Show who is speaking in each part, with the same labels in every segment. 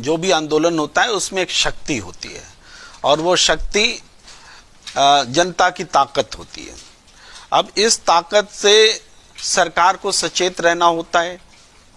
Speaker 1: जो भी आंदोलन होता है उसमें एक शक्ति होती है और वो शक्ति जनता की ताकत होती है। अब इस ताकत से सरकार को सचेत रहना होता है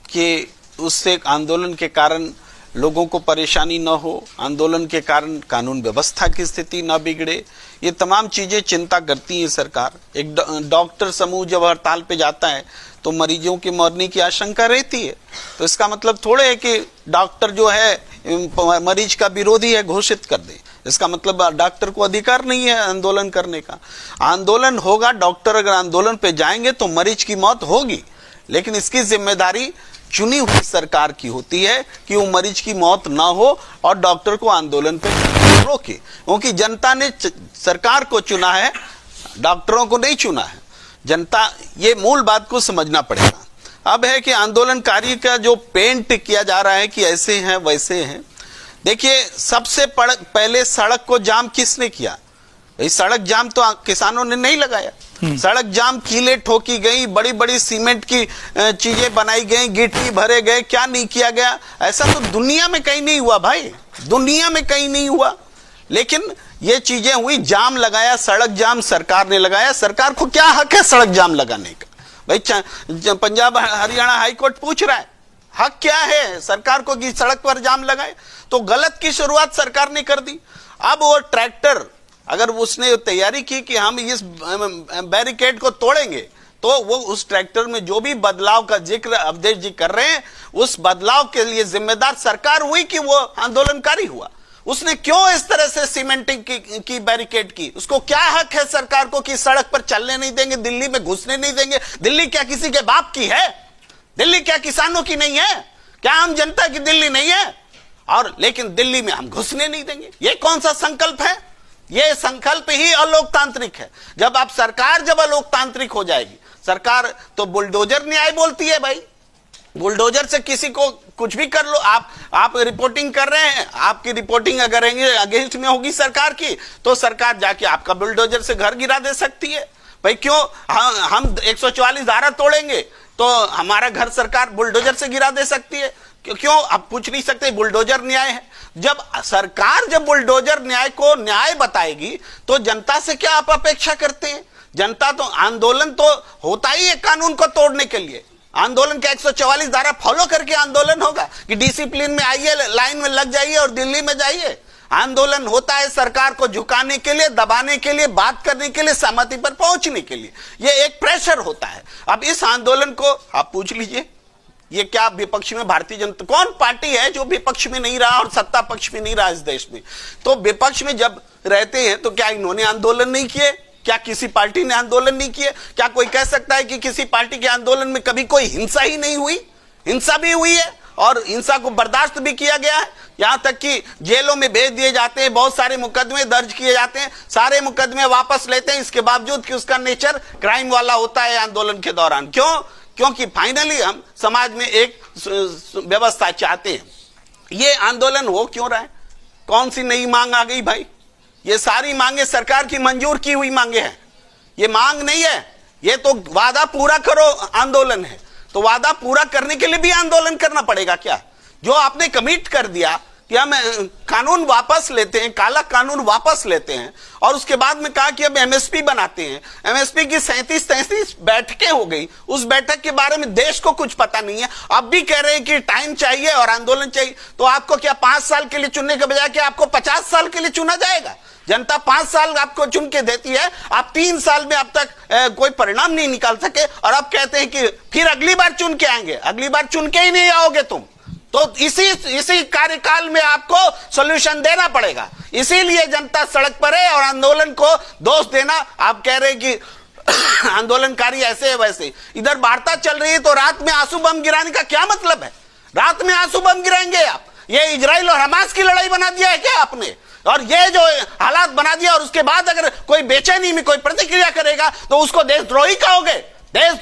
Speaker 1: कि उससे आंदोलन के कारण लोगों को परेशानी न हो, आंदोलन के कारण कानून व्यवस्था की स्थिति न बिगड़े। ये तमाम चीजें चिंता करती है सरकार। एक डॉक्टर समूह जब हड़ताल पे जाता है तो मरीजों की मरने की आशंका रहती है, तो इसका मतलब थोड़े है कि डॉक्टर जो है मरीज का विरोधी है घोषित कर दे। इसका मतलब डॉक्टर को अधिकार नहीं है आंदोलन करने का। आंदोलन होगा, डॉक्टर अगर आंदोलन पे जाएंगे तो मरीज की मौत होगी, लेकिन इसकी जिम्मेदारी चुनी हुई सरकार की होती है कि वो मरीज की मौत ना हो और डॉक्टर को आंदोलन पे रोके, क्योंकि जनता ने सरकार को चुना है, डॉक्टरों को नहीं चुना है। जनता, ये मूल बात को समझना पड़ेगा। अब है कि आंदोलनकारी का जो पेंट किया जा रहा है कि ऐसे हैं वैसे हैं। देखिए, सबसे पहले सड़क को जाम किसने किया? सड़क जाम तो किसानों ने नहीं लगाया। सड़क जाम कीले ठोकी गई, बड़ी बड़ी सीमेंट की चीजें बनाई गई, गिट्टी भरे गए, क्या नहीं किया गया? ऐसा तो दुनिया में कहीं नहीं हुआ भाई, दुनिया में कहीं नहीं हुआ। लेकिन ये चीजें हुई, जाम लगाया, सड़क जाम सरकार ने लगाया। सरकार को क्या हक है सड़क जाम लगाने का? भाई पंजाब हरियाणा हाईकोर्ट पूछ रहा है, हक क्या है सरकार को कि सड़क पर जाम लगाए? तो गलत की शुरुआत सरकार ने कर दी। अब वो ट्रैक्टर, अगर उसने तैयारी की कि हम इस बैरिकेड को तोड़ेंगे, तो वो उस ट्रैक्टर में जो भी बदलाव का जिक्र अवधेश जी कर रहे हैं, उस बदलाव के लिए जिम्मेदार सरकार हुई कि वो आंदोलनकारी हुआ? उसने क्यों इस तरह से सीमेंटिंग की बैरिकेड की? उसको क्या हक है सरकार को कि सड़क पर चलने नहीं देंगे, दिल्ली में घुसने नहीं देंगे? दिल्ली क्या किसी के बाप की है? दिल्ली क्या किसानों की नहीं है? क्या आम जनता की दिल्ली नहीं है? और लेकिन दिल्ली में हम घुसने नहीं देंगे, ये कौन सा संकल्प है? ये संकल्प ही अलोकतांत्रिक है। जब अलोकतांत्रिक हो जाएगी सरकार, तो बुलडोजर न्याय बोलती है भाई। बुलडोजर से किसी को कुछ भी कर लो। आप रिपोर्टिंग कर रहे हैं, आपकी रिपोर्टिंग अगर अगेंस्ट में होगी सरकार की, तो सरकार जाके आपका बुलडोजर से घर गिरा दे सकती है। भाई क्यों हम 144 धारा तोड़ेंगे तो हमारा घर सरकार बुलडोजर से गिरा दे सकती है? क्यों आप पूछ नहीं सकते? बुलडोजर न्याय है। जब सरकार बुलडोजर न्याय को न्याय बताएगी तो जनता से क्या आप अपेक्षा करते हैं? जनता तो, आंदोलन तो होता ही है कानून को तोड़ने के लिए। आंदोलन के 144 धारा फॉलो करके आंदोलन होगा कि डिसिप्लिन में आइए, लाइन में लग जाइए और दिल्ली में जाइए। आंदोलन होता है सरकार को झुकाने के लिए, दबाने के लिए, बात करने के लिए, सहमति पर पहुंचने के लिए। यह एक प्रेशर होता है। अब इस आंदोलन को आप पूछ लीजिए, ये क्या विपक्ष में भारतीय जनता, कौन पार्टी है जो विपक्ष में नहीं रहा और सत्ता पक्ष में नहीं रहा इस देश में? तो विपक्ष में जब रहते हैं तो क्या इन्होंने आंदोलन नहीं किए? क्या किसी पार्टी ने आंदोलन नहीं किए? क्या कोई कह सकता है कि किसी पार्टी के आंदोलन में कभी कोई हिंसा ही नहीं हुई? हिंसा भी हुई है और हिंसा को बर्दाश्त भी किया गया है। यहां तक कि जेलों में भेज दिए जाते हैं, बहुत सारे मुकदमे दर्ज किए जाते हैं, सारे मुकदमे वापस लेते हैं, इसके बावजूद कि उसका नेचर क्राइम वाला होता है आंदोलन के दौरान। क्यों? क्योंकि फाइनली हम समाज में एक व्यवस्था चाहते हैं। ये आंदोलन हो क्यों रहा है? कौन सी नई मांग आ गई भाई? ये सारी मांगे सरकार की मंजूर की हुई मांगे हैं। ये मांग नहीं है, ये तो वादा पूरा करो आंदोलन है। तो वादा पूरा करने के लिए भी आंदोलन करना पड़ेगा क्या? जो आपने कमिट कर दिया कि हम कानून वापस लेते हैं, काला कानून वापस लेते हैं, और उसके बाद में कहा कि अब एमएसपी बनाते हैं। एमएसपी की 37 बैठकें हो गई, उस बैठक के बारे में देश को कुछ पता नहीं है। अब भी कह रहे हैं कि टाइम चाहिए और आंदोलन चाहिए। तो आपको क्या 5 साल के लिए चुनने के बजाय क्या आपको 50 साल के लिए चुना जाएगा? जनता 5 साल आपको चुन के देती है, आप 3 साल में अब तक कोई परिणाम नहीं निकाल सके और अब कहते हैं कि फिर अगली बार चुन के आएंगे। अगली बार चुन के ही नहीं आओगे तुम। तो इसी कार्यकाल में आपको सॉल्यूशन देना पड़ेगा। इसीलिए जनता सड़क पर है और आंदोलन को दोष देना, आप कह रहे हैं कि आंदोलनकारी ऐसे है वैसे। इधर वार्ता चल रही है तो रात में आंसू बम गिराने का क्या मतलब है? रात में आंसू बम गिराएंगे आप? ये इजराइल और हमास की लड़ाई बना दिया है क्या आपने? और ये जो हालात बना दिया, और उसके बाद अगर कोई बेचैनी में कोई प्रतिक्रिया करेगा तो उसको देशद्रोही कहोगे? देशद्रोही